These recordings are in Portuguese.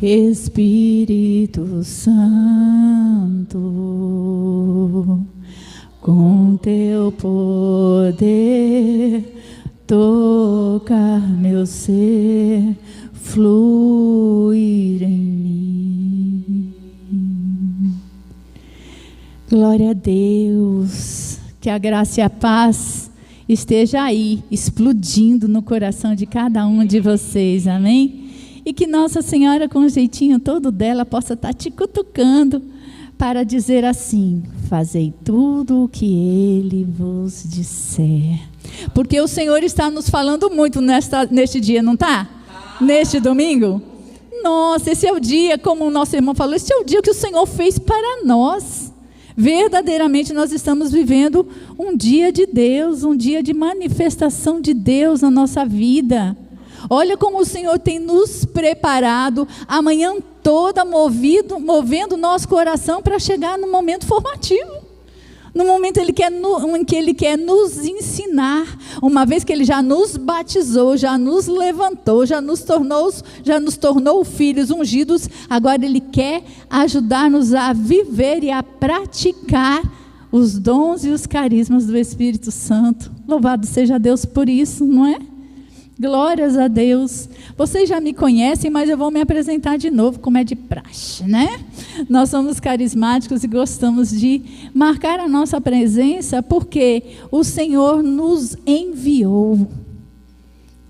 Espírito Santo, com teu poder, tocar meu ser, fluir em mim. Glória a Deus, que a graça e a paz esteja aí, explodindo no coração de cada um de vocês, amém? E que Nossa Senhora, com o jeitinho todo dela, possa estar te cutucando para dizer assim: fazei tudo o que Ele vos disser. Porque o Senhor está nos falando muito neste dia, não está? Neste domingo? Nossa, esse é o dia, como o nosso irmão falou, esse é o dia que o Senhor fez para nós. Verdadeiramente nós estamos vivendo um dia de Deus, um dia de manifestação de Deus na nossa vida. Olha como o Senhor tem nos preparado a manhã toda, movendo o nosso coração para chegar no momento formativo. No momento em que Ele quer nos ensinar, uma vez que Ele já nos batizou, já nos levantou, já nos tornou filhos ungidos, agora Ele quer ajudar-nos a viver e a praticar os dons e os carismas do Espírito Santo. Louvado seja Deus por isso, não é? Glórias a Deus. Vocês já me conhecem, mas eu vou me apresentar de novo, como é de praxe, né? Nós somos carismáticos e gostamos de marcar a nossa presença porque o Senhor nos enviou.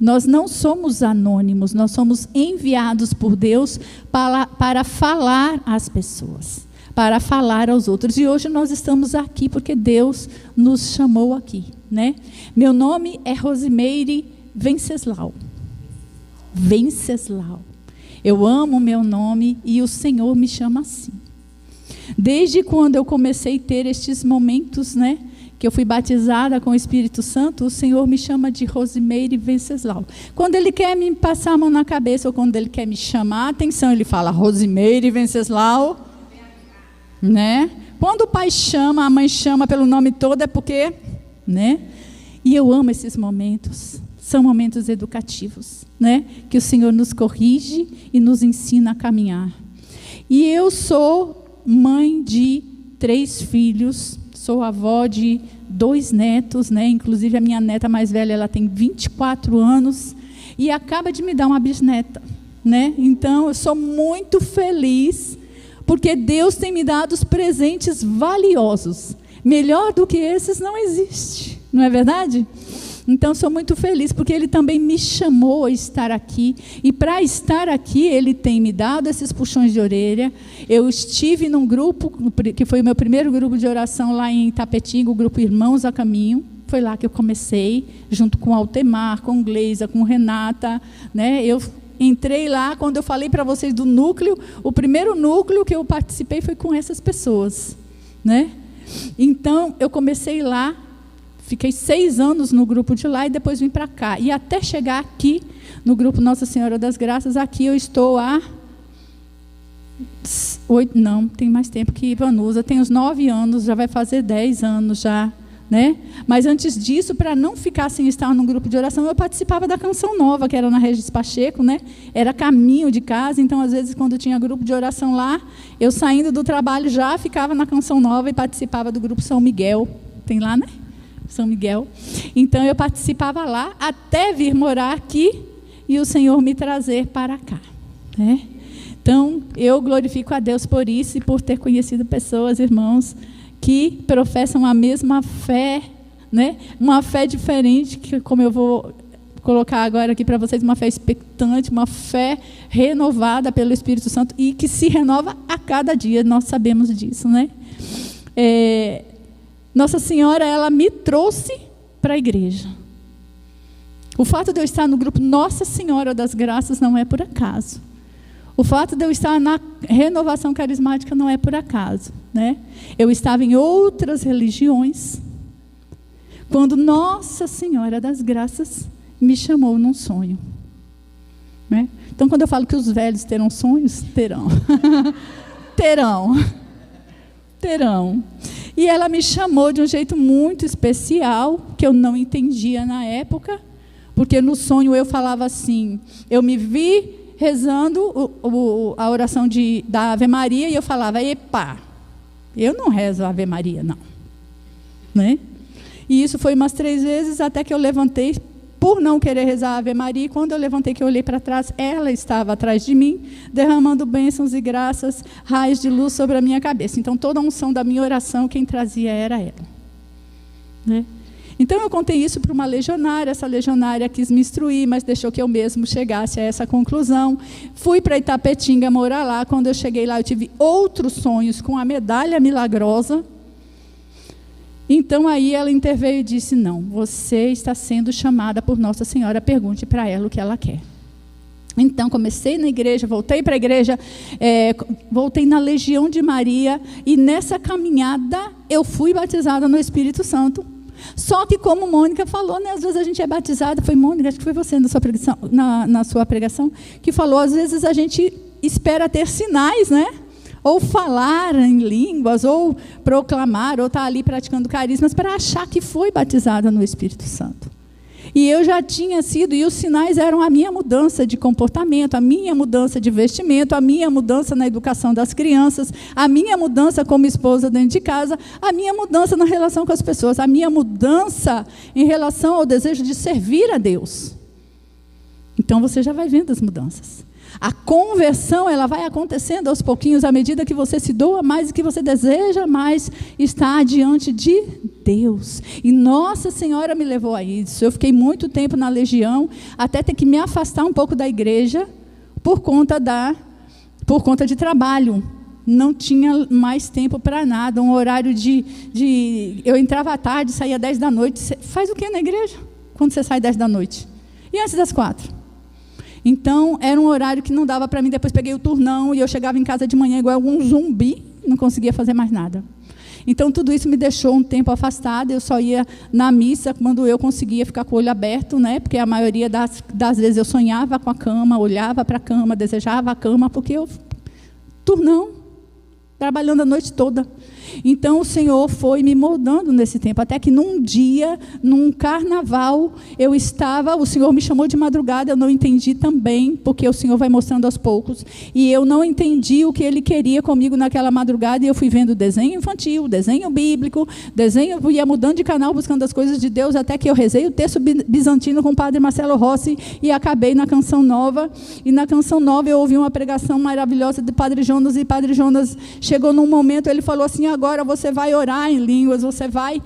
Nós não somos anônimos, nós somos enviados por Deus para falar às pessoas, para falar aos outros. E hoje nós estamos aqui porque Deus nos chamou aqui, né? Meu nome é Rosimeire Venceslau. Eu amo o meu nome e o Senhor me chama assim. Desde quando eu comecei a ter estes momentos, né, que eu fui batizada com o Espírito Santo, o Senhor me chama de Rosimeire Venceslau. Quando Ele quer me passar a mão na cabeça ou quando Ele quer me chamar a atenção, Ele fala Rosimeire Venceslau, né? Quando o pai chama, a mãe chama pelo nome todo, é porque, né? E eu amo esses momentos. São momentos educativos, né? Que o Senhor nos corrige e nos ensina a caminhar. E eu sou mãe de 3 filhos, sou avó de 2 netos, né? Inclusive a minha neta mais velha, ela tem 24 anos e acaba de me dar uma bisneta, né? Então eu sou muito feliz porque Deus tem me dado os presentes valiosos. Melhor do que esses não existe, não é verdade? Então, sou muito feliz, porque Ele também me chamou a estar aqui, e para estar aqui, Ele tem me dado esses puxões de orelha. Eu estive num grupo, que foi o meu primeiro grupo de oração lá em Itapetinga, o grupo Irmãos a Caminho. Foi lá que eu comecei, junto com Altemar, com Gleisa, com Renata, né? Eu entrei lá, quando eu falei para vocês do núcleo, o primeiro núcleo que eu participei foi com essas pessoas, né? Então, eu comecei lá, fiquei 6 anos no grupo de lá e depois vim para cá. E até chegar aqui, no grupo Nossa Senhora das Graças, aqui eu estou há 8, não, tem mais tempo que Ivanusa, tem uns 9 anos, já vai fazer 10 anos já, né? Mas antes disso, para não ficar sem estar no grupo de oração, eu participava da Canção Nova, que era na Regis Pacheco, né? Era caminho de casa, então às vezes quando tinha grupo de oração lá, eu saindo do trabalho já ficava na Canção Nova e participava do grupo São Miguel, tem lá, né? São Miguel. Então eu participava lá até vir morar aqui e o Senhor me trazer para cá, né? Então eu glorifico a Deus por isso e por ter conhecido pessoas, irmãos, que professam a mesma fé, né? Uma fé diferente, que, como eu vou colocar agora aqui para vocês, uma fé expectante, uma fé renovada pelo Espírito Santo e que se renova a cada dia, nós sabemos disso, né? Nossa Senhora, ela me trouxe para a igreja. O fato de eu estar no grupo Nossa Senhora das Graças não é por acaso. O fato de eu estar na renovação carismática não é por acaso, né? Eu estava em outras religiões, quando Nossa Senhora das Graças me chamou num sonho, né? Então, quando eu falo que os velhos terão sonhos, terão. Terão. E ela me chamou de um jeito muito especial, que eu não entendia na época, porque no sonho eu falava assim, eu me vi rezando a oração da Ave Maria, e eu falava, epa, eu não rezo a Ave Maria, não. Né? E isso foi umas 3 vezes, até que eu levantei, por não querer rezar a Ave Maria, e quando eu levantei, que eu olhei para trás, ela estava atrás de mim, derramando bênçãos e graças, raios de luz sobre a minha cabeça. Então, toda a unção da minha oração, quem trazia era ela. Né? Então, eu contei isso para uma legionária, essa legionária quis me instruir, mas deixou que eu mesmo chegasse a essa conclusão. Fui para Itapetinga morar lá. Quando eu cheguei lá, eu tive outros sonhos com a medalha milagrosa. Então, aí ela interveio e disse, não, você está sendo chamada por Nossa Senhora, pergunte para ela o que ela quer. Então, comecei na igreja, voltei para a igreja, voltei na Legião de Maria, e nessa caminhada eu fui batizada no Espírito Santo. Só que, como Mônica falou, né, às vezes a gente é batizada, foi Mônica, acho que foi você na sua pregação, que falou, às vezes a gente espera ter sinais, né? Ou falar em línguas, ou proclamar, ou estar ali praticando carismas, para achar que foi batizada no Espírito Santo. E eu já tinha sido, e os sinais eram a minha mudança de comportamento, a minha mudança de vestimento, a minha mudança na educação das crianças, a minha mudança como esposa dentro de casa, a minha mudança na relação com as pessoas, a minha mudança em relação ao desejo de servir a Deus. Então você já vai vendo as mudanças. A conversão, ela vai acontecendo aos pouquinhos, à medida que você se doa mais e que você deseja mais estar diante de Deus. E Nossa Senhora me levou a isso. Eu fiquei muito tempo na Legião, até ter que me afastar um pouco da igreja, por conta de trabalho. Não tinha mais tempo para nada, um horário eu entrava à tarde, saía 10 da noite. Você faz o que na igreja, quando você sai 10 da noite? E antes das 4? Então, era um horário que não dava para mim. Depois peguei o turnão e eu chegava em casa de manhã igual um zumbi, não conseguia fazer mais nada. Então, tudo isso me deixou um tempo afastada. Eu só ia na missa quando eu conseguia ficar com o olho aberto, né? Porque a maioria das vezes eu sonhava com a cama, olhava para a cama, desejava a cama, porque eu, turnão, trabalhando a noite toda. Então, o Senhor foi me moldando nesse tempo, até que num dia, num carnaval, o Senhor me chamou de madrugada, eu não entendi também, porque o Senhor vai mostrando aos poucos, e eu não entendi o que Ele queria comigo naquela madrugada, e eu fui vendo desenho infantil, desenho bíblico, eu ia mudando de canal, buscando as coisas de Deus, até que eu rezei o texto bizantino com o padre Marcelo Rossi, e acabei na Canção Nova, e na Canção Nova eu ouvi uma pregação maravilhosa de Padre Jonas, e Padre Jonas chegou num momento, ele falou assim, agora você vai orar em línguas, você vai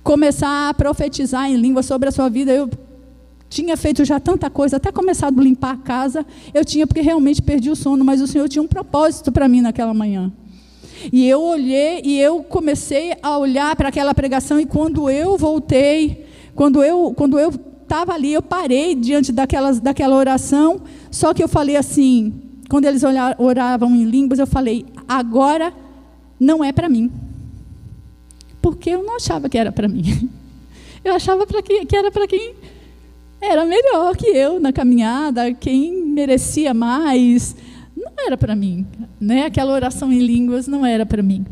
começar a profetizar em línguas sobre a sua vida. Eu tinha feito já tanta coisa, até começado a limpar a casa, porque realmente perdi o sono, mas o Senhor tinha um propósito para mim naquela manhã. E eu olhei, e eu comecei a olhar para aquela pregação, e quando eu voltei, quando eu estava ali, eu parei diante daquela oração, só que eu falei assim, quando eles oravam em línguas, eu falei, agora não é para mim, porque eu não achava que era para mim. Eu achava que era para quem era melhor que eu na caminhada, quem merecia mais. Não era para mim, né? Aquela oração em línguas não era para mim.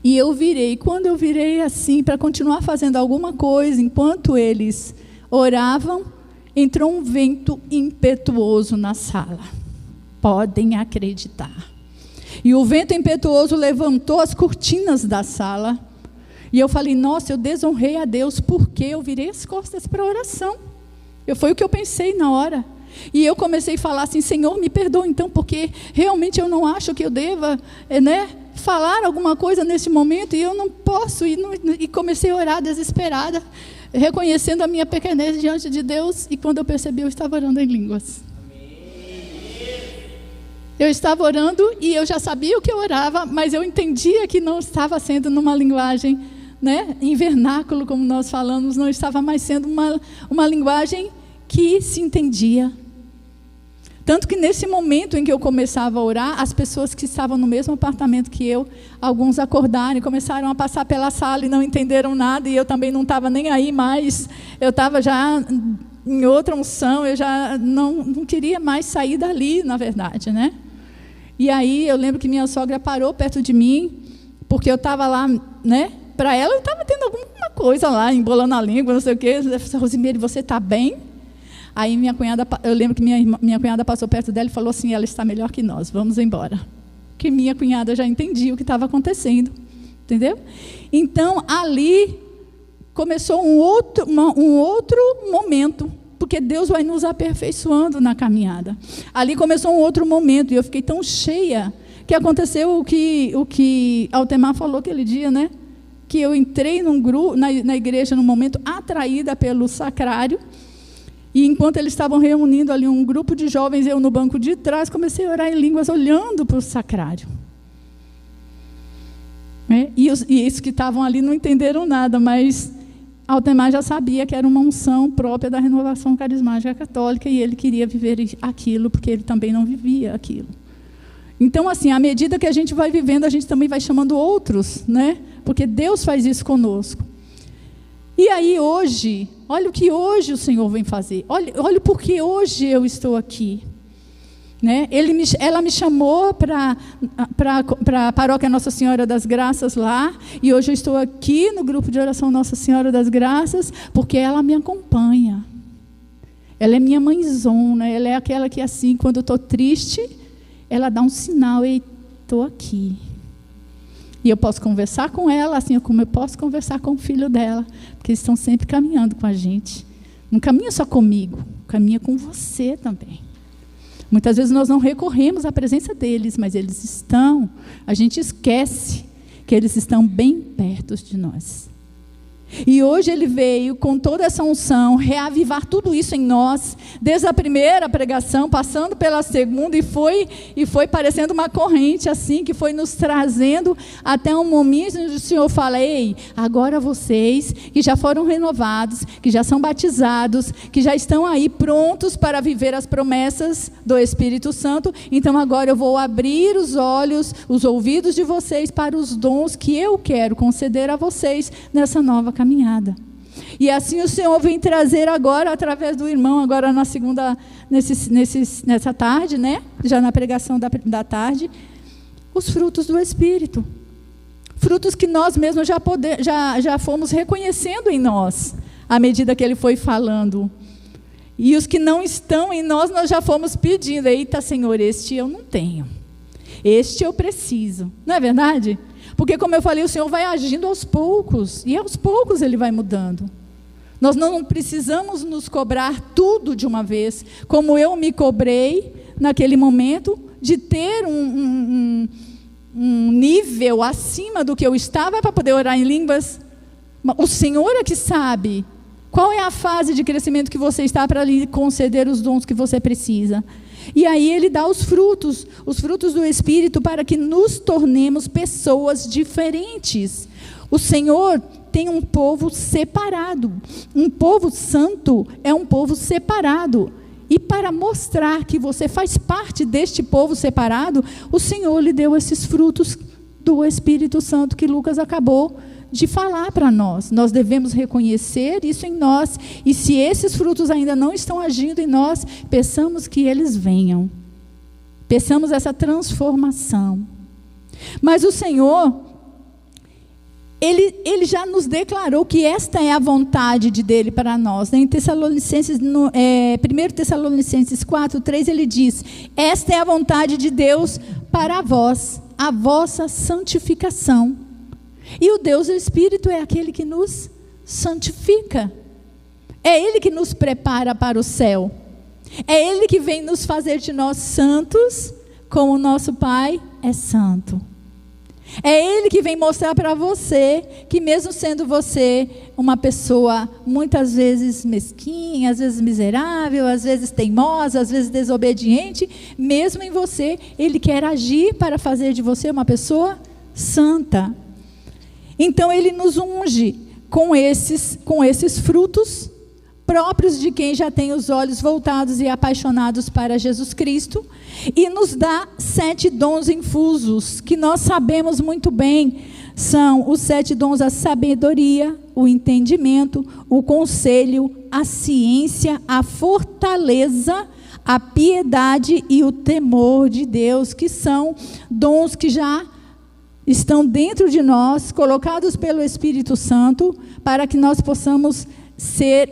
E eu virei, quando eu virei assim, para continuar fazendo alguma coisa, enquanto eles oravam, entrou um vento impetuoso na sala. Podem acreditar. E o vento impetuoso levantou as cortinas da sala. E eu falei, nossa, eu desonrei a Deus, porque eu virei as costas para a oração. Foi o que eu pensei na hora. E eu comecei a falar assim, Senhor, me perdoa então, porque realmente eu não acho que eu deva, falar alguma coisa nesse momento, e eu não posso. E comecei a orar desesperada, reconhecendo a minha pequenez diante de Deus. E quando eu percebi, eu estava orando em línguas. Eu estava orando e eu já sabia o que eu orava, mas eu entendia que não estava sendo numa linguagem, em vernáculo, como nós falamos, não estava mais sendo uma linguagem que se entendia. Tanto que nesse momento em que eu começava a orar, as pessoas que estavam no mesmo apartamento que eu, alguns acordaram e começaram a passar pela sala e não entenderam nada, e eu também não estava nem aí mais, eu estava já em outra unção, eu já não queria mais sair dali, na verdade, E aí eu lembro que minha sogra parou perto de mim, porque eu estava lá, para ela eu estava tendo alguma coisa lá, embolando a língua, não sei o quê. Rosimeire, você está bem? Aí eu lembro que minha cunhada passou perto dela e falou assim: ela está melhor que nós, vamos embora. Que minha cunhada já entendia o que estava acontecendo, entendeu? Então ali começou um outro momento, porque Deus vai nos aperfeiçoando na caminhada. Ali começou um outro momento e eu fiquei tão cheia que aconteceu o que Altemar falou aquele dia, né? Que eu entrei num grupo, na igreja, num momento atraída pelo sacrário, e enquanto eles estavam reunindo ali um grupo de jovens, eu no banco de trás, comecei a orar em línguas, olhando para o sacrário. E esses que estavam ali não entenderam nada, mas Altemar já sabia que era uma unção própria da renovação carismática católica, e ele queria viver aquilo, porque ele também não vivia aquilo. Então, assim, à medida que a gente vai vivendo, a gente também vai chamando outros, né? Porque Deus faz isso conosco. E aí hoje, olha o que hoje o Senhor vem fazer. Olha porque hoje eu estou aqui. Né? Ela me chamou para a paróquia Nossa Senhora das Graças lá, e hoje eu estou aqui no grupo de oração Nossa Senhora das Graças, porque ela me acompanha. Ela é minha mãezona, ela é aquela que, assim, quando eu estou triste, ela dá um sinal: ei, estou aqui. E eu posso conversar com ela, assim como eu posso conversar com o filho dela, porque eles estão sempre caminhando com a gente. Não caminha só comigo, caminha com você também. Muitas vezes nós não recorremos à presença deles, mas eles estão. A gente esquece que eles estão bem perto de nós. E hoje ele veio com toda essa unção, reavivar tudo isso em nós, desde a primeira pregação, passando pela segunda, e foi parecendo uma corrente assim, que foi nos trazendo até um momento onde o Senhor fala: ei, agora vocês que já foram renovados, que já são batizados, que já estão aí prontos para viver as promessas do Espírito Santo, então agora eu vou abrir os olhos, os ouvidos de vocês para os dons que eu quero conceder a vocês nessa nova caminhada. E assim o Senhor vem trazer agora, através do irmão, agora na segunda, nessa tarde, né? Já na pregação da tarde, os frutos do Espírito. Frutos que nós mesmos já fomos reconhecendo em nós, à medida que ele foi falando. E os que não estão em nós já fomos pedindo: eita, Senhor, este eu não tenho, este eu preciso. Não é verdade? Porque, como eu falei, o Senhor vai agindo aos poucos, e aos poucos Ele vai mudando. Nós não precisamos nos cobrar tudo de uma vez, como eu me cobrei naquele momento, de ter um nível acima do que eu estava para poder orar em línguas. O Senhor é que sabe qual é a fase de crescimento que você está para lhe conceder os dons que você precisa. E aí ele dá os frutos do Espírito, para que nos tornemos pessoas diferentes. O Senhor tem um povo separado. Um povo santo é um povo separado. E para mostrar que você faz parte deste povo separado, o Senhor lhe deu esses frutos do Espírito Santo que Lucas acabou de falar para nós. Nós devemos reconhecer isso em nós, e se esses frutos ainda não estão agindo em nós, peçamos que eles venham, peçamos essa transformação. Mas o Senhor, Ele já nos declarou que esta é a vontade dele para nós. Em 1 Tessalonicenses 4:3, ele diz: esta é a vontade de Deus para vós, a vossa santificação. E o Deus do Espírito é aquele que nos santifica. É Ele que nos prepara para o céu. É Ele que vem nos fazer de nós santos, como o nosso Pai é santo. É Ele que vem mostrar para você que, mesmo sendo você uma pessoa muitas vezes mesquinha, às vezes miserável, às vezes teimosa, às vezes desobediente, mesmo em você, Ele quer agir para fazer de você uma pessoa santa. Então Ele nos unge com esses frutos próprios de quem já tem os olhos voltados e apaixonados para Jesus Cristo, e nos dá 7 dons infusos, que nós sabemos muito bem. São os 7 dons: a sabedoria, o entendimento, o conselho, a ciência, a fortaleza, a piedade e o temor de Deus, que são dons que já estão dentro de nós, colocados pelo Espírito Santo, para que nós possamos ser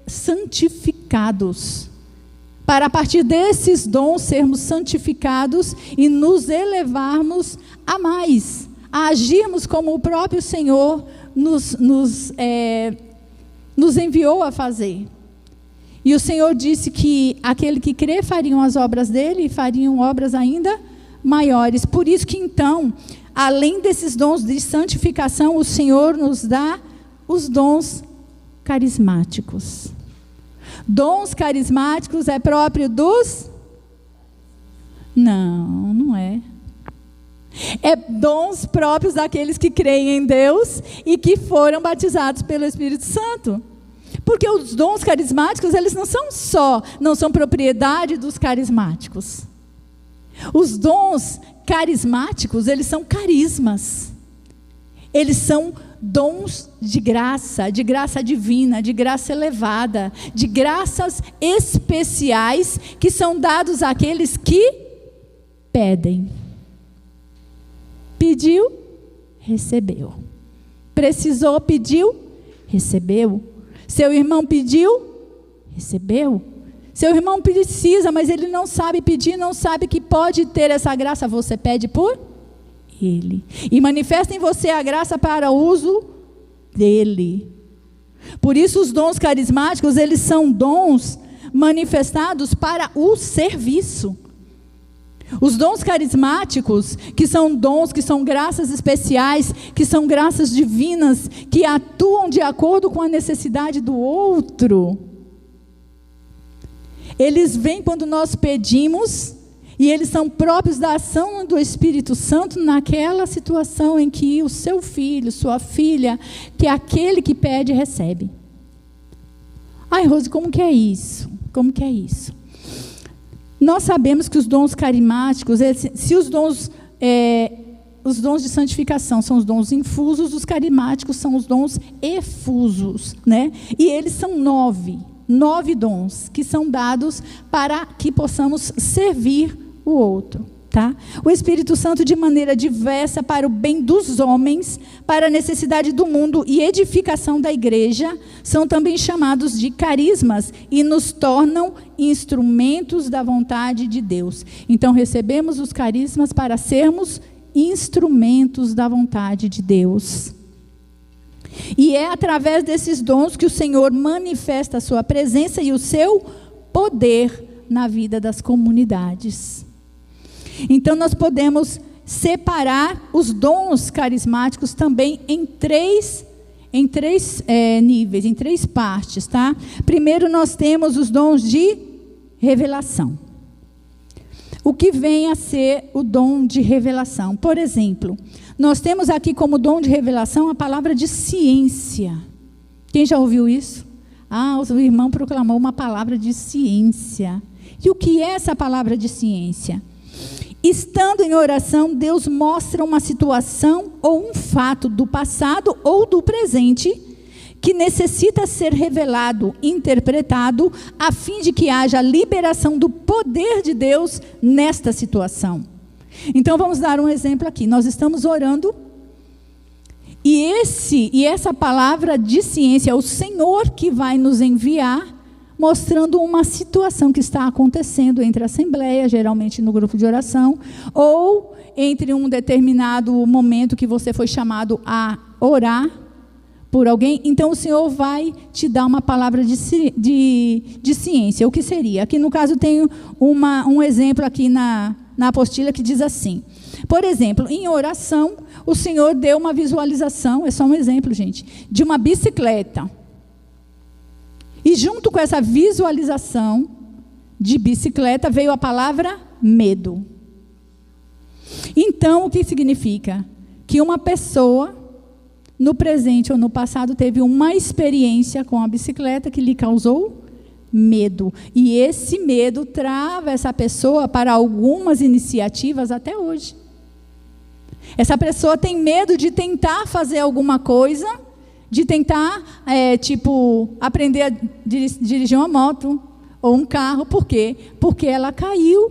santificados. para a partir desses dons sermos santificados e nos elevarmos a mais, a agirmos como o próprio Senhor nos enviou a fazer. E o Senhor disse que aquele que crê fariam as obras dele e fariam obras ainda maiores. Por isso que então, além desses dons de santificação, o Senhor nos dá os dons carismáticos. Dons carismáticos é próprio dos? Não, não é. É dons próprios daqueles que creem em Deus e que foram batizados pelo Espírito Santo. Porque os dons carismáticos, eles não são propriedade dos carismáticos. Os dons carismáticos, eles são carismas. Eles são dons de graça divina, de graça elevada, de graças especiais que são dados àqueles que pedem. Pediu, recebeu. Precisou, pediu, recebeu. Seu irmão pediu, recebeu. Seu irmão precisa, mas ele não sabe pedir, não sabe que pode ter essa graça. Você pede por ele. E manifesta em você a graça para o uso dele. Por isso os dons carismáticos, eles são dons manifestados para o serviço. Os dons carismáticos, que são dons, que são graças especiais, que são graças divinas, que atuam de acordo com a necessidade do outro. Eles vêm quando nós pedimos, e eles são próprios da ação do Espírito Santo naquela situação em que o seu filho, sua filha, que é aquele que pede, recebe. Ai, Rose, como que é isso? Como que é isso? Nós sabemos que os dons carismáticos, se os dons de santificação são os dons infusos, os carismáticos são os dons efusos, né? E eles são 9 dons que são dados para que possamos servir o outro, tá? O Espírito Santo, de maneira diversa, para o bem dos homens, para a necessidade do mundo e edificação da igreja, são também chamados de carismas e nos tornam instrumentos da vontade de Deus. Então, recebemos os carismas para sermos instrumentos da vontade de Deus. E é através desses dons que o Senhor manifesta a sua presença e o seu poder na vida das comunidades. Então nós podemos separar os dons carismáticos também em três níveis, em 3 partes, tá? Primeiro nós temos os dons de revelação. O que vem a ser o dom de revelação? Por exemplo, nós temos aqui como dom de revelação a palavra de ciência. Quem já ouviu isso? O irmão proclamou uma palavra de ciência. E o que é essa palavra de ciência? Estando em oração, Deus mostra uma situação ou um fato do passado ou do presente que necessita ser revelado, interpretado, a fim de que haja liberação do poder de Deus nesta situação. Então vamos dar um exemplo aqui. Nós estamos orando e essa palavra de ciência é o Senhor que vai nos enviar, mostrando uma situação que está acontecendo entre a assembleia, geralmente no grupo de oração, ou entre um determinado momento que você foi chamado a orar por alguém. Então o Senhor vai te dar uma palavra de ciência. O que seria? Aqui no caso tem um exemplo aqui na apostila que diz assim. Por exemplo, em oração, o Senhor deu uma visualização, é só um exemplo, gente, de uma bicicleta. E junto com essa visualização de bicicleta veio a palavra medo. Então, o que significa? Que uma pessoa, no presente ou no passado, teve uma experiência com a bicicleta que lhe causou medo. E esse medo trava essa pessoa para algumas iniciativas até hoje. Essa pessoa tem medo de tentar fazer alguma coisa, de tentar, aprender a dirigir uma moto ou um carro. Por quê? Porque ela caiu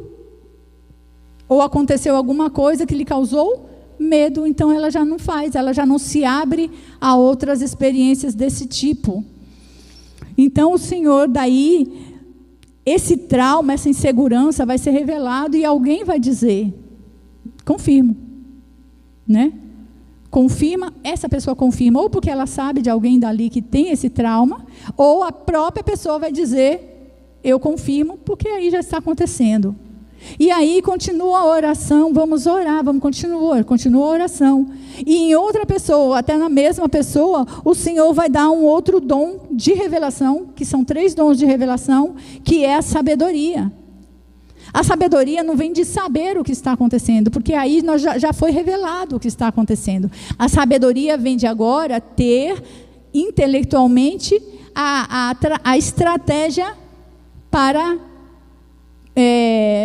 ou aconteceu alguma coisa que lhe causou medo, então ela já não faz, ela já não se abre a outras experiências desse tipo. Então o Senhor daí esse trauma, essa insegurança vai ser revelado e alguém vai dizer, confirmo, né? Confirma, essa pessoa confirma, ou porque ela sabe de alguém dali que tem esse trauma, ou a própria pessoa vai dizer, eu confirmo, porque aí já está acontecendo. E aí continua a oração, vamos orar, continua a oração. E em outra pessoa, até na mesma pessoa, o Senhor vai dar um outro dom de revelação, que são 3 dons de revelação, que é a sabedoria. A sabedoria não vem de saber o que está acontecendo, porque aí já foi revelado o que está acontecendo. A sabedoria vem de agora ter intelectualmente a estratégia para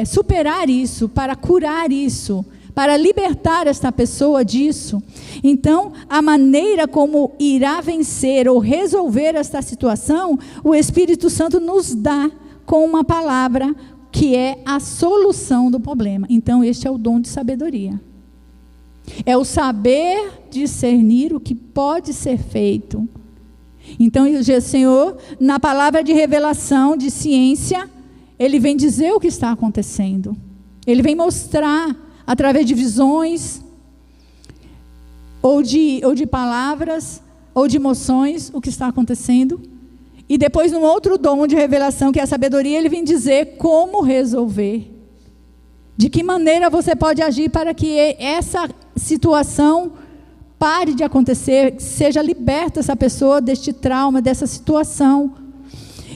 superar isso, para curar isso, para libertar esta pessoa disso. Então, a maneira como irá vencer ou resolver esta situação, o Espírito Santo nos dá com uma palavra que é a solução do problema. Então, este é o dom de sabedoria. É o saber discernir o que pode ser feito. Então, o Senhor, na palavra de revelação, de ciência, Ele vem dizer o que está acontecendo. Ele vem mostrar, através de visões, ou de palavras, ou de emoções, o que está acontecendo. E depois, num outro dom de revelação, que é a sabedoria, Ele vem dizer como resolver. De que maneira você pode agir para que essa situação pare de acontecer, seja liberta essa pessoa deste trauma, dessa situação.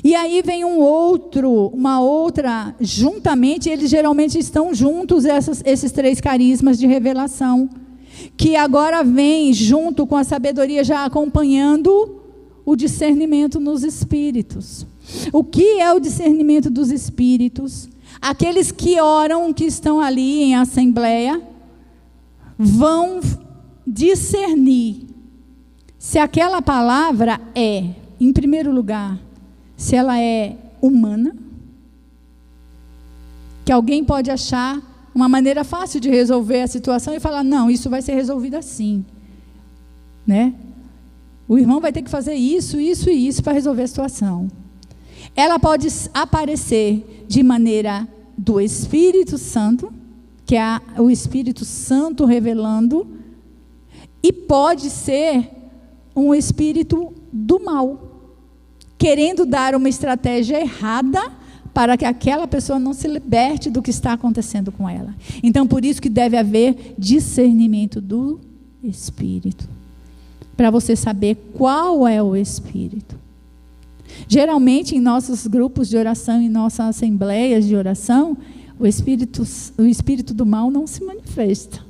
E aí vem uma outra, juntamente, eles geralmente estão juntos, esses 3 carismas de revelação, que agora vem junto com a sabedoria, já acompanhando o discernimento nos espíritos. O que é o discernimento dos espíritos? Aqueles que oram, que estão ali em assembleia, vão discernir se aquela palavra é, em primeiro lugar, se ela é humana, que alguém pode achar uma maneira fácil de resolver a situação e falar, não, isso vai ser resolvido assim, né? O irmão vai ter que fazer isso, isso e isso para resolver a situação. Ela pode aparecer de maneira do Espírito Santo, que é o Espírito Santo revelando, e pode ser um espírito do mal, querendo dar uma estratégia errada para que aquela pessoa não se liberte do que está acontecendo com ela. Então, por isso que deve haver discernimento do Espírito, para você saber qual é o Espírito. Geralmente, em nossos grupos de oração, em nossas assembleias de oração, o espírito do mal não se manifesta,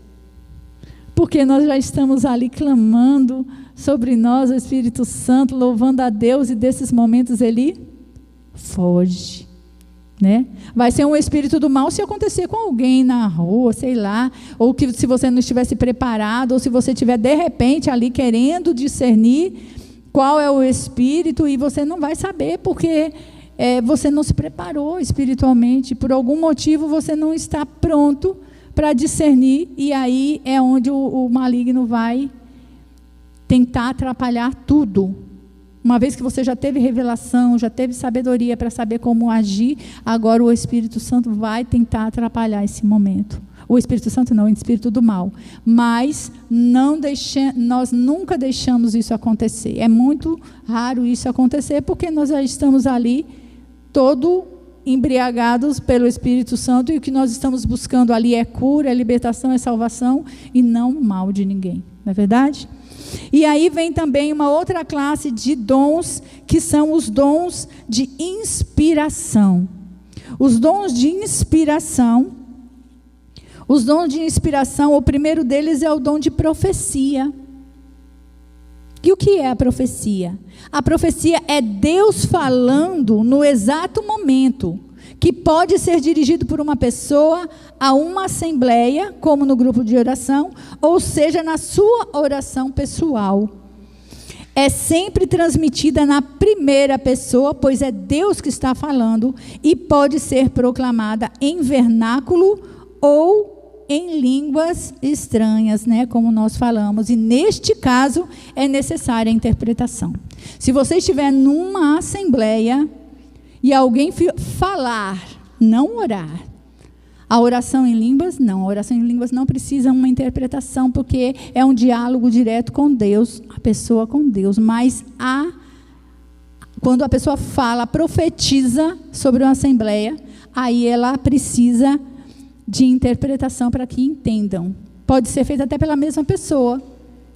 porque nós já estamos ali clamando sobre nós, o Espírito Santo, louvando a Deus, e desses momentos ele foge, né? Vai ser um espírito do mal se acontecer com alguém na rua, sei lá, ou que se você não estivesse preparado, ou se você estiver de repente ali querendo discernir qual é o espírito, e você não vai saber, porque você não se preparou espiritualmente, por algum motivo você não está pronto para discernir, e aí é onde o maligno vai tentar atrapalhar tudo. Uma vez que você já teve revelação, já teve sabedoria para saber como agir, agora o Espírito Santo vai tentar atrapalhar esse momento. O Espírito Santo não, o Espírito do mal. Mas nós nunca deixamos isso acontecer. É muito raro isso acontecer, porque nós já estamos ali, todo embriagados pelo Espírito Santo, e o que nós estamos buscando ali é cura, é libertação, é salvação, e não o mal de ninguém. Não é verdade? E aí vem também uma outra classe de dons, que são os dons de inspiração. Os dons de inspiração, o primeiro deles é o dom de profecia. E o que é a profecia? A profecia é Deus falando no exato momento, que pode ser dirigido por uma pessoa a uma assembleia, como no grupo de oração, ou seja, na sua oração pessoal. É sempre transmitida na primeira pessoa, pois é Deus que está falando, e pode ser proclamada em vernáculo ou em línguas estranhas, né, como nós falamos. E neste caso é necessária a interpretação. Se você estiver numa assembleia e alguém falar, não orar. A oração em línguas, não. A oração em línguas não precisa uma interpretação, porque é um diálogo direto com Deus, a pessoa com Deus. Mas quando a pessoa fala, profetiza sobre uma assembleia, aí ela precisa de interpretação para que entendam. Pode ser feita até pela mesma pessoa,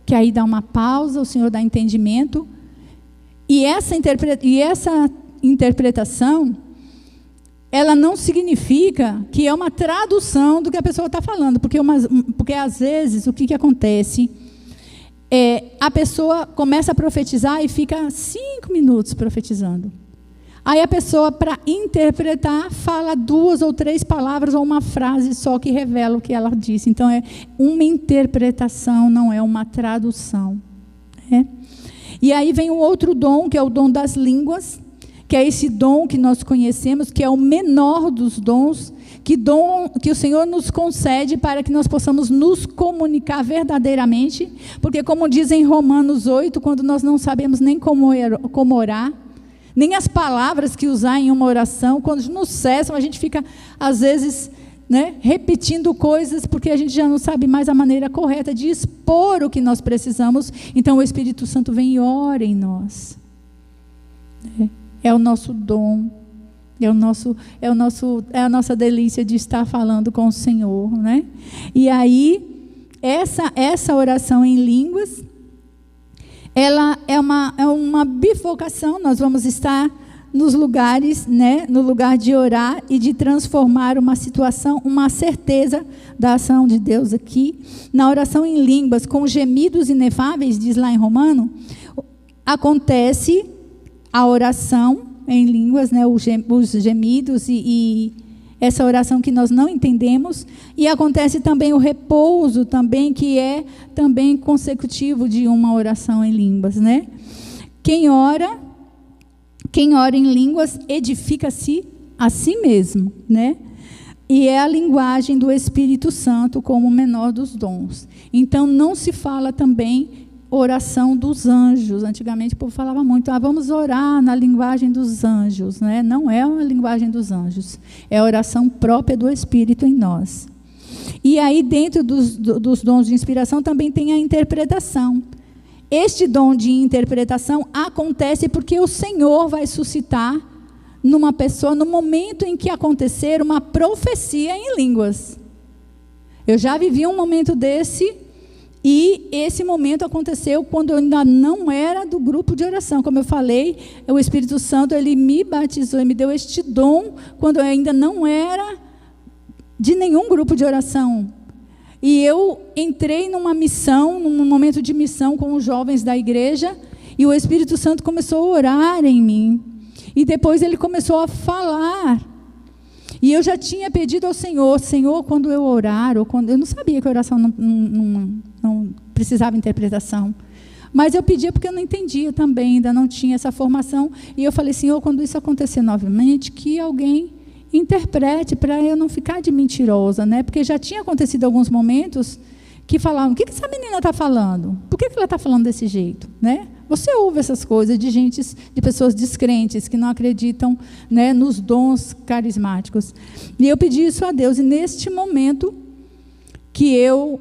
que aí dá uma pausa, o Senhor dá entendimento. E essa interpretação, ela não significa que é uma tradução do que a pessoa está falando, porque às vezes o que acontece a pessoa começa a profetizar e fica 5 minutos profetizando. Aí a pessoa, para interpretar, fala 2 ou 3 palavras ou uma frase só que revela o que ela disse. Então é uma interpretação, não é uma tradução. E aí vem um outro dom, que é o dom das línguas, que é esse dom que nós conhecemos, que é o menor dos dons, que o Senhor nos concede para que nós possamos nos comunicar verdadeiramente, porque como diz em Romanos 8, quando nós não sabemos nem como orar, nem as palavras que usar em uma oração, quando nos cessam, a gente fica, às vezes, repetindo coisas, porque a gente já não sabe mais a maneira correta de expor o que nós precisamos. Então o Espírito Santo vem e ora em nós. É o nosso dom, é a nossa delícia de estar falando com o Senhor, E aí, essa oração em línguas, ela é uma bivocação. Nós vamos estar nos lugares, no lugar de orar e de transformar uma situação, uma certeza da ação de Deus aqui. Na oração em línguas, com gemidos inefáveis, diz lá em Romano, acontece a oração em línguas, os gemidos e essa oração que nós não entendemos, e acontece também o repouso, também, que é também consecutivo de uma oração em línguas, Quem ora em línguas edifica-se a si mesmo, E é a linguagem do Espírito Santo como o menor dos dons. Então não se fala também oração dos anjos. Antigamente o povo falava muito, vamos orar na linguagem dos anjos, Não é uma linguagem dos anjos, é a oração própria do Espírito em nós. E aí dentro dos dons de inspiração também tem a interpretação. Este dom de interpretação acontece porque o Senhor vai suscitar numa pessoa, no momento em que acontecer uma profecia em línguas. Eu já vivi um momento desse, e esse momento aconteceu quando eu ainda não era do grupo de oração. Como eu falei, o Espírito Santo, ele me batizou e me deu este dom quando eu ainda não era de nenhum grupo de oração. E eu entrei numa missão, num momento de missão com os jovens da igreja, e o Espírito Santo começou a orar em mim. E depois ele começou a falar. E eu já tinha pedido ao Senhor, quando eu orar, ou quando eu não sabia que a oração não precisava interpretação. Mas eu pedia porque eu não entendia também, ainda não tinha essa formação. E eu falei, Senhor, quando isso acontecer novamente, que alguém interprete para eu não ficar de mentirosa, Porque já tinha acontecido alguns momentos que falavam, o que essa menina está falando? Por que ela está falando desse jeito, Você ouve essas coisas de pessoas descrentes, que não acreditam, nos dons carismáticos. E eu pedi isso a Deus, e neste momento que eu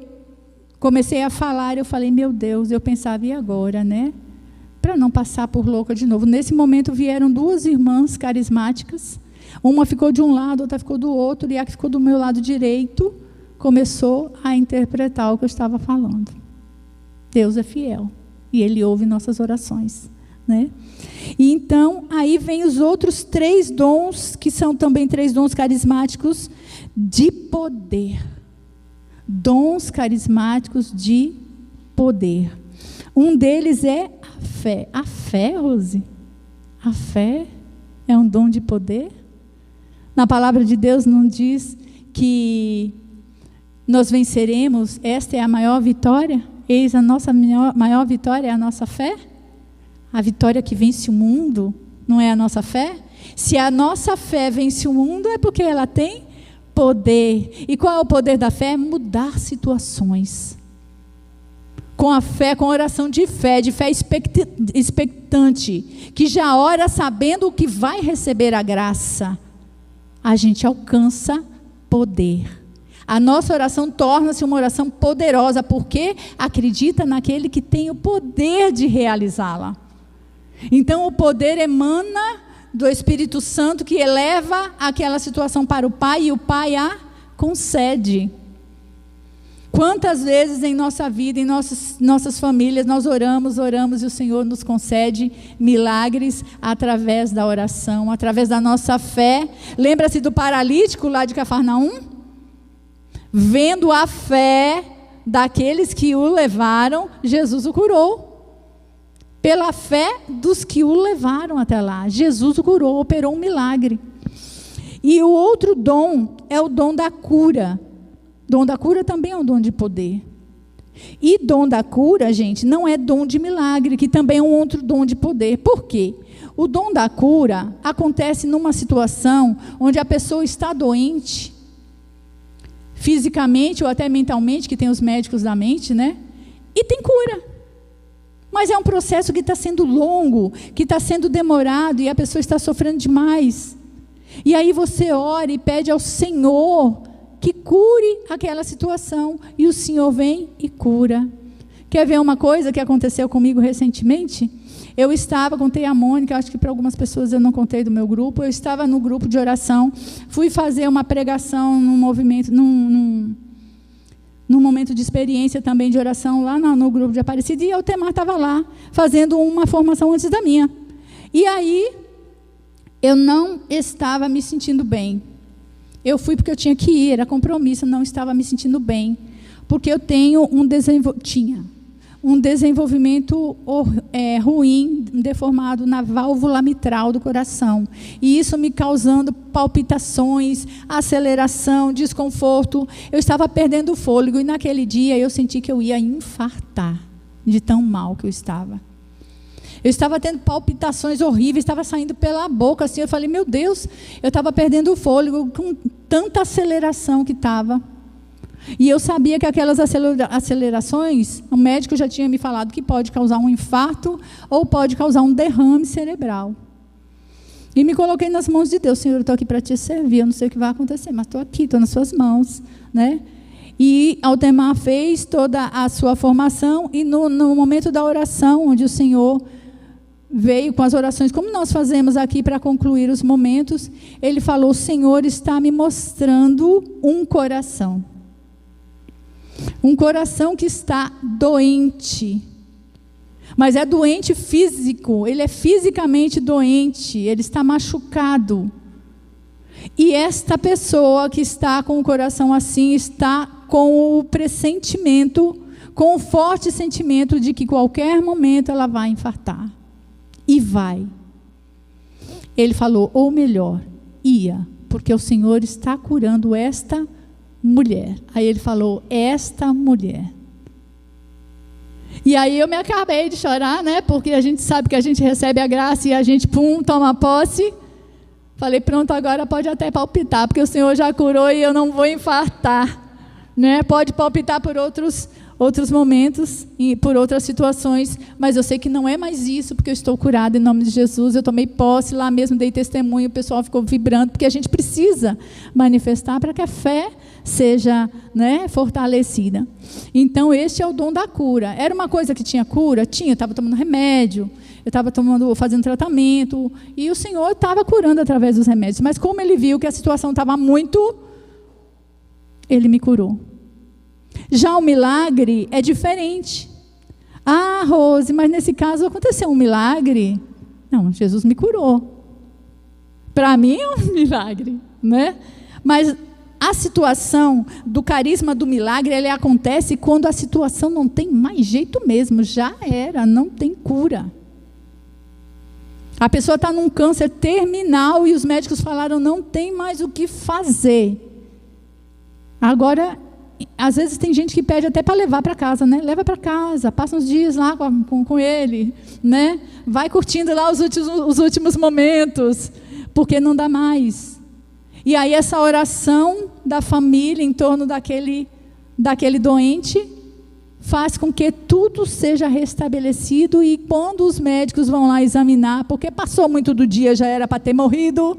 comecei a falar, eu falei, meu Deus, eu pensava, e agora, Para não passar por louca de novo. Nesse momento vieram 2 irmãs carismáticas, uma ficou de um lado, outra ficou do outro, e a que ficou do meu lado direito começou a interpretar o que eu estava falando. Deus é fiel. E Ele ouve nossas orações, E então, aí vem os outros 3 dons, que são também 3 dons carismáticos de poder. Dons carismáticos de poder. Um deles é a fé. A fé, Rose? A fé é um dom de poder? Na palavra de Deus não diz que nós venceremos, esta é a maior vitória? Eis a nossa maior vitória, é a nossa fé? A vitória que vence o mundo, não é a nossa fé? Se a nossa fé vence o mundo, é porque ela tem poder. E qual é o poder da fé? Mudar situações. com a fé, com a oração de fé expectante, que já ora sabendo o que vai receber a graça, a gente alcança poder. A nossa oração torna-se uma oração poderosa, porque acredita naquele que tem o poder de realizá-la. Então o poder emana do Espírito Santo, que eleva aquela situação para o Pai, e o Pai a concede. Quantas vezes em nossa vida, em nossas famílias, nós oramos e o Senhor nos concede milagres através da oração, através da nossa fé. Lembra-se do paralítico lá de Cafarnaum? Vendo a fé daqueles que o levaram, Jesus o curou. Pela fé dos que o levaram até lá, Jesus o curou, operou um milagre. E o outro dom é o dom da cura. Dom da cura também é um dom de poder. E dom da cura, gente, não é dom de milagre, que também é um outro dom de poder. Por quê? O dom da cura acontece numa situação onde a pessoa está doente, fisicamente ou até mentalmente, que tem os médicos da mente, né? E tem cura. Mas é um processo que está sendo longo, que está sendo demorado, e a pessoa está sofrendo demais. E aí você ora e pede ao Senhor que cure aquela situação, e o Senhor vem e cura. Quer ver uma coisa que aconteceu comigo recentemente? Eu estava, contei a Mônica, acho que para algumas pessoas eu não contei do meu grupo, eu estava no grupo de oração, fui fazer uma pregação num movimento, num momento de experiência também de oração, lá no grupo de Aparecida, e o Altemar estava lá, fazendo uma formação antes da minha. E aí, eu não estava me sentindo bem. Eu fui porque eu tinha que ir, era compromisso, não estava me sentindo bem, porque eu tenho um desenvolvimento ruim, deformado na válvula mitral do coração, e isso me causando palpitações, aceleração, desconforto. Eu estava perdendo o fôlego, e naquele dia eu senti que eu ia infartar, de tão mal que eu estava. Eu estava tendo palpitações horríveis, estava saindo pela boca, assim, eu falei, meu Deus, eu estava perdendo o fôlego, com tanta aceleração que estava. E eu sabia que aquelas acelerações, o médico já tinha me falado que pode causar um infarto, ou pode causar um derrame cerebral. E me coloquei nas mãos de Deus. Senhor, eu estou aqui para te servir, eu não sei o que vai acontecer, mas estou aqui, estou nas suas mãos, né? E Altemar fez toda a sua formação, e no momento da oração, onde o Senhor veio com as orações, como nós fazemos aqui para concluir os momentos, ele falou, o Senhor está me mostrando um coração que está doente, mas é doente físico, ele é fisicamente doente, ele está machucado, e esta pessoa que está com o coração assim, está com o pressentimento, com o forte sentimento de que qualquer momento ela vai infartar. E vai. Ele falou, ou melhor, ia, porque o Senhor está curando esta mulher. Aí ele falou, esta mulher. E aí eu me acabei de chorar, né? Porque a gente sabe que a gente recebe a graça e a gente, toma posse. Falei, pronto, agora pode até palpitar, porque o Senhor já curou e eu não vou infartar, né? Pode palpitar por outros momentos e por outras situações, mas eu sei que não é mais isso, porque eu estou curada em nome de Jesus. Eu tomei posse lá mesmo, dei testemunho, o pessoal ficou vibrando, porque a gente precisa manifestar para que a fé seja, né, fortalecida. Então este é o dom da cura. Era uma coisa que tinha cura? Tinha, eu estava tomando remédio, eu estava fazendo tratamento, e o Senhor estava curando através dos remédios, mas como ele viu que a situação estava muito, ele me curou. Já o milagre é diferente. Ah, Rose, mas nesse caso aconteceu um milagre? Não, Jesus me curou. Para mim é um milagre, né? Mas a situação do carisma do milagre, ele acontece quando a situação não tem mais jeito mesmo, já era, não tem cura. A pessoa está num câncer terminal e os médicos falaram, não tem mais o que fazer. Agora, às vezes tem gente que pede até para levar para casa, né? Leva para casa, passa uns dias lá com ele, né? Vai curtindo lá os últimos momentos, porque não dá mais. E aí essa oração da família em torno daquele doente faz com que tudo seja restabelecido, e quando os médicos vão lá examinar, porque passou muito do dia, já era para ter morrido,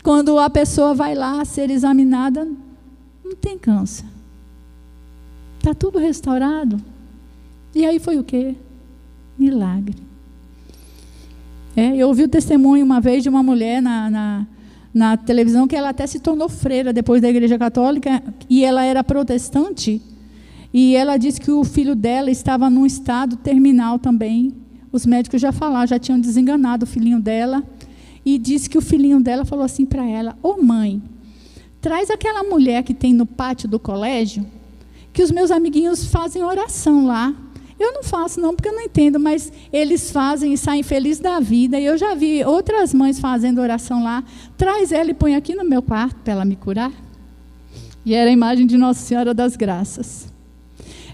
quando a pessoa vai lá ser examinada, não tem câncer. Está tudo restaurado. E aí foi o quê? Milagre. Eu ouvi o testemunho uma vez de uma mulher na televisão, que ela até se tornou freira depois da Igreja Católica, e ela era protestante, e ela disse que o filho dela estava num estado terminal também. Os médicos já falaram, já tinham desenganado o filhinho dela, e disse que o filhinho dela falou assim para ela: ô mãe, traz aquela mulher que tem no pátio do colégio, que os meus amiguinhos fazem oração lá. Eu não faço não, porque eu não entendo, mas eles fazem e saem felizes da vida, e eu já vi outras mães fazendo oração lá. Traz ela e põe aqui no meu quarto para ela me curar. E era a imagem de Nossa Senhora das Graças.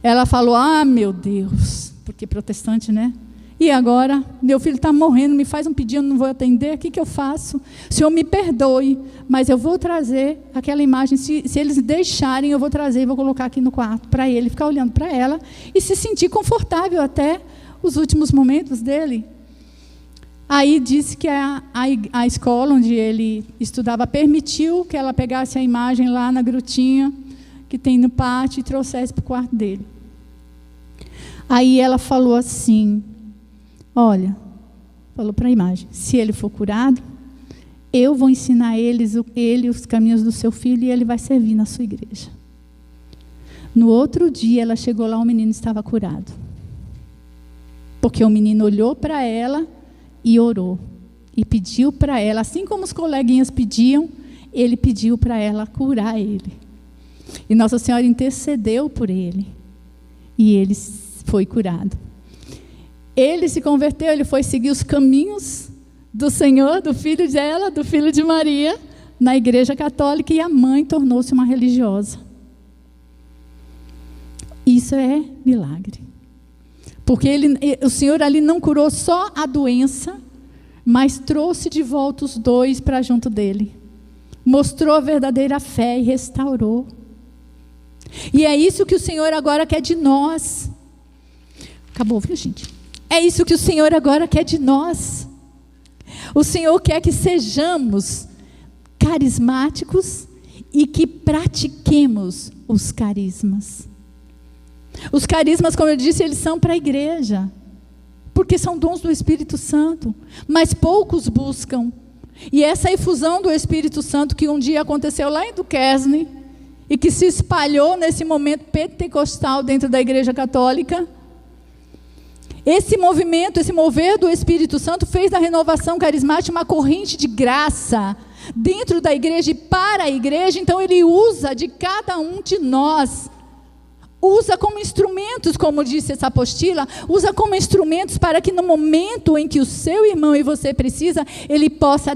Ela falou: ah, meu Deus, porque protestante, né? E agora, meu filho está morrendo, me faz um pedido, não vou atender, o que eu faço? O Senhor me perdoe, mas eu vou trazer aquela imagem, se eles deixarem, eu vou trazer e vou colocar aqui no quarto, para ele ficar olhando para ela e se sentir confortável até os últimos momentos dele. Aí disse que a escola onde ele estudava permitiu que ela pegasse a imagem lá na grutinha que tem no pátio e trouxesse para o quarto dele. Aí ela falou assim: olha, falou para a imagem, se ele for curado, eu vou ensinar ele os caminhos do seu filho, e ele vai servir na sua igreja. No outro dia ela chegou lá, o menino estava curado, porque o menino olhou para ela e orou, e pediu para ela, assim como os coleguinhas pediam, ele pediu para ela curar ele, e Nossa Senhora intercedeu por ele, e ele foi curado. Ele se converteu, ele foi seguir os caminhos do Senhor, do filho dela, do filho de Maria, na Igreja Católica, e a mãe tornou-se uma religiosa. Isso é milagre. Porque o Senhor ali não curou só a doença, mas trouxe de volta os dois para junto dele. Mostrou a verdadeira fé e restaurou. E é isso que o Senhor agora quer de nós. Acabou, viu, gente? É isso que o Senhor agora quer de nós. O Senhor quer que sejamos carismáticos e que pratiquemos os carismas. Os carismas, como eu disse, eles são para a igreja, porque são dons do Espírito Santo, mas poucos buscam. E essa efusão do Espírito Santo que um dia aconteceu lá em Duquesne, e que se espalhou nesse momento pentecostal dentro da Igreja Católica, esse movimento, esse mover do Espírito Santo fez da renovação carismática uma corrente de graça dentro da igreja e para a igreja. Então ele usa de cada um de nós, usa como instrumentos, como disse essa apostila, usa como instrumentos para que no momento em que o seu irmão e você precisa, ele possa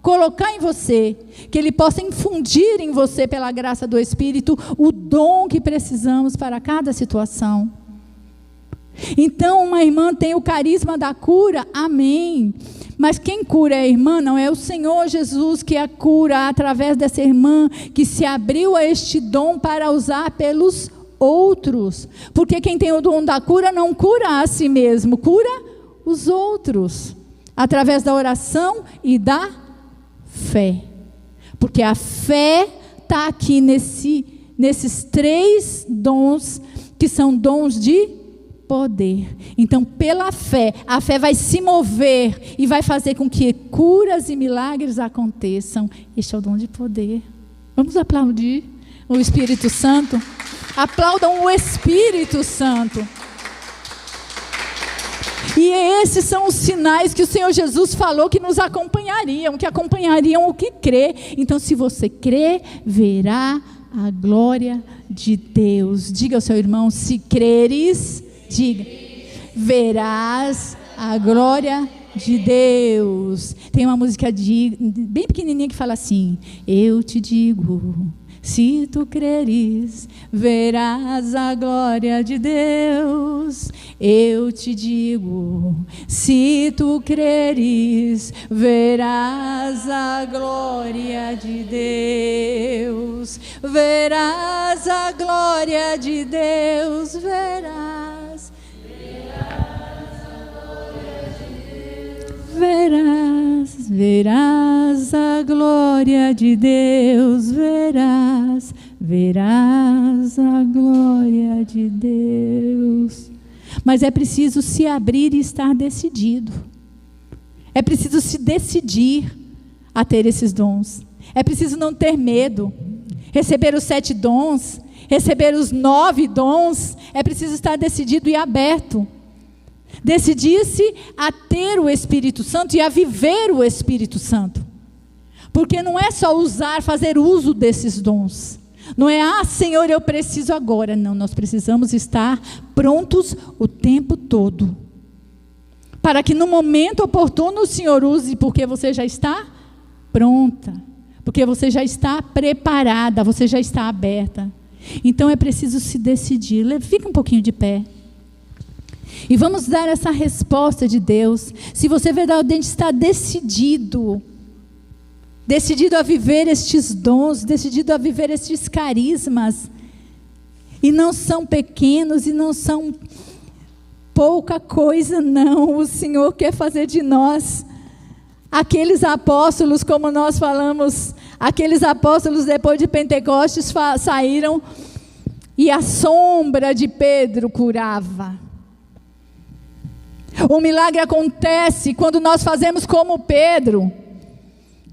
colocar em você, que ele possa infundir em você pela graça do Espírito o dom que precisamos para cada situação. Então uma irmã tem o carisma da cura, amém, mas quem cura é a irmã? Não, é o Senhor Jesus que a cura através dessa irmã que se abriu a este dom para usar pelos outros, porque quem tem o dom da cura não cura a si mesmo, cura os outros, através da oração e da fé, porque a fé está aqui nesses 3 dons, que são dons de poder. Então, pela fé, a fé vai se mover e vai fazer com que curas e milagres aconteçam. Este é o dom de poder. Vamos aplaudir o Espírito Santo? Aplaudam o Espírito Santo. E esses são os sinais que o Senhor Jesus falou que nos acompanhariam, o que crê. Então, se você crê, verá a glória de Deus. Diga ao seu irmão: se creres, diga, verás a glória de Deus. Tem uma música bem pequenininha que fala assim: eu te digo, se tu creres, verás a glória de Deus. Eu te digo, se tu creres, verás a glória de Deus. verás a glória de Deus, verás a glória de Deus, verás a glória de Deus. Mas é preciso se abrir e estar decidido. É preciso se decidir a ter esses dons. É preciso não ter medo. Receber os 7 dons, receber os 9 dons, é preciso estar decidido e aberto. Decidir-se a ter o Espírito Santo e a viver o Espírito Santo. Porque não é só fazer uso desses dons. Não é, Senhor, eu preciso agora. Não, nós precisamos estar prontos o tempo todo. Para que no momento oportuno o Senhor use, porque você já está pronta. Porque você já está preparada, você já está aberta. Então é preciso se decidir. Fica um pouquinho de pé. E vamos dar essa resposta de Deus. Se você verdadeiramente está decidido a viver estes dons, decidido a viver estes carismas, e não são pequenos, e não são pouca coisa, não. O Senhor quer fazer de nós aqueles apóstolos, como nós falamos, aqueles apóstolos depois de Pentecostes saíram e a sombra de Pedro curava. O milagre acontece quando nós fazemos como Pedro,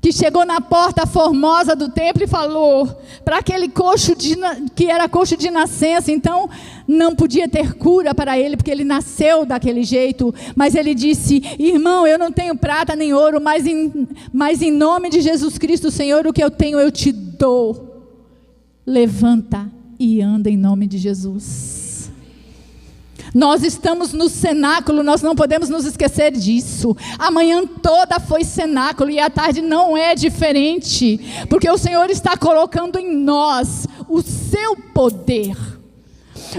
que chegou na porta formosa do templo e falou para aquele coxo que era coxo de nascença. Então não podia ter cura para ele, porque ele nasceu daquele jeito, mas ele disse: irmão, eu não tenho prata nem ouro, mas em nome de Jesus Cristo, Senhor, o que eu tenho eu te dou. Levanta e anda em nome de Jesus. Nós estamos no cenáculo, nós não podemos nos esquecer disso. A manhã toda foi cenáculo e a tarde não é diferente, porque o Senhor está colocando em nós o seu poder.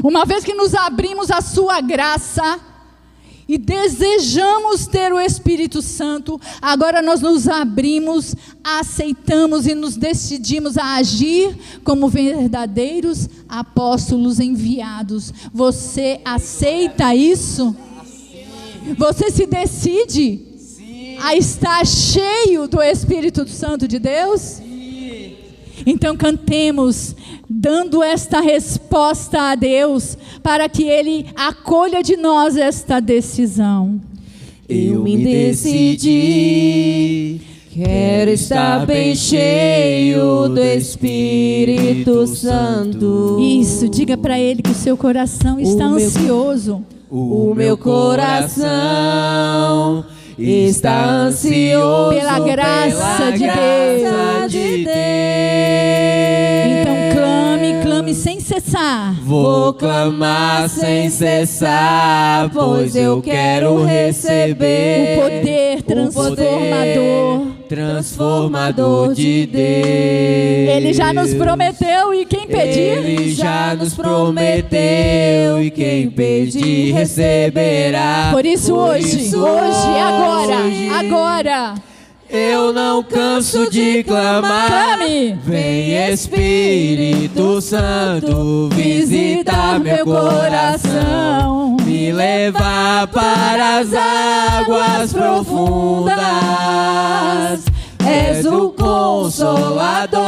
Uma vez que nos abrimos à sua graça e desejamos ter o Espírito Santo, agora nós nos abrimos, aceitamos e nos decidimos a agir como verdadeiros apóstolos enviados. Você aceita isso? Você se decide a estar cheio do Espírito Santo de Deus? Então cantemos, dando esta resposta a Deus, para que Ele acolha de nós esta decisão. Eu me decidi, quero estar bem cheio do Espírito Santo. Isso, diga para Ele que o seu coração está ansioso. O meu coração está ansioso pela graça de Deus. Então clame sem cessar. Vou clamar sem cessar, pois eu quero receber o poder transformador de Deus. Ele já nos prometeu, e quem pedir? Ele já nos prometeu, e quem pedir receberá. Por isso hoje, agora. Eu não canso de clamar. Clame. Vem Espírito Santo visitar meu coração, me levar para as águas profundas. És o Consolador,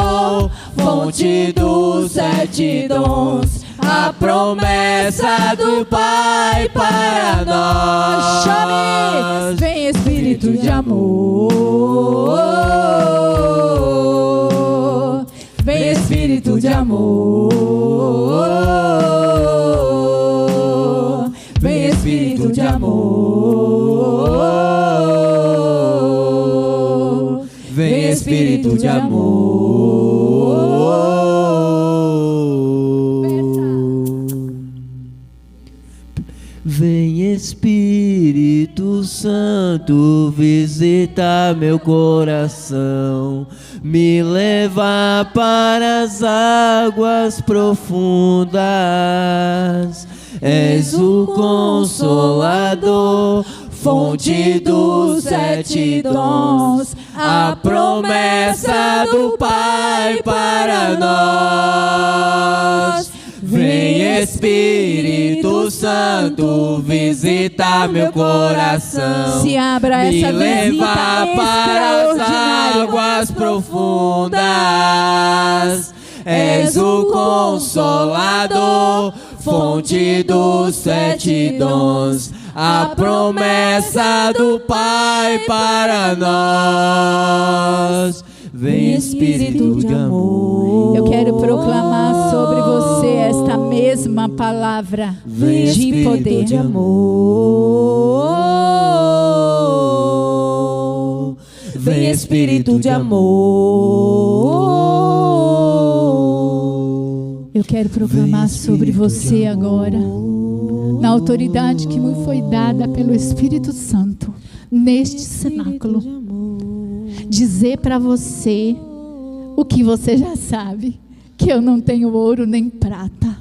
fonte dos 7 dons, a promessa do Pai para nós. Chame, vem Espírito de amor, vem Espírito de amor, vem Espírito de amor, vem Espírito de amor. Vem Espírito Santo visitar meu coração, me levar para as águas profundas. És o Consolador, fonte dos 7 dons, a promessa do Pai para nós. Vem Espírito Santo visitar meu coração, se abra me essa visita levar para as extraordinária. águas profundas. És o Consolador, fonte dos 7 dons, a promessa do Pai para nós. Vem Espírito de amor. Eu quero proclamar sobre você esta mesma palavra de poder. De amor. Vem Espírito de amor. Eu quero proclamar sobre você agora, na autoridade que me foi dada pelo Espírito Santo, neste cenáculo, dizer para você o que você já sabe, que eu não tenho ouro nem prata,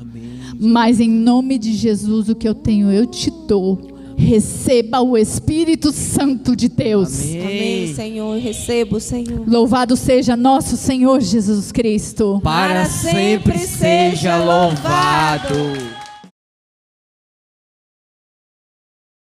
mas em nome de Jesus o que eu tenho eu te dou. Receba o Espírito Santo de Deus. Amém, Senhor. Recebo, Senhor. Louvado seja nosso Senhor Jesus Cristo. Para sempre seja louvado.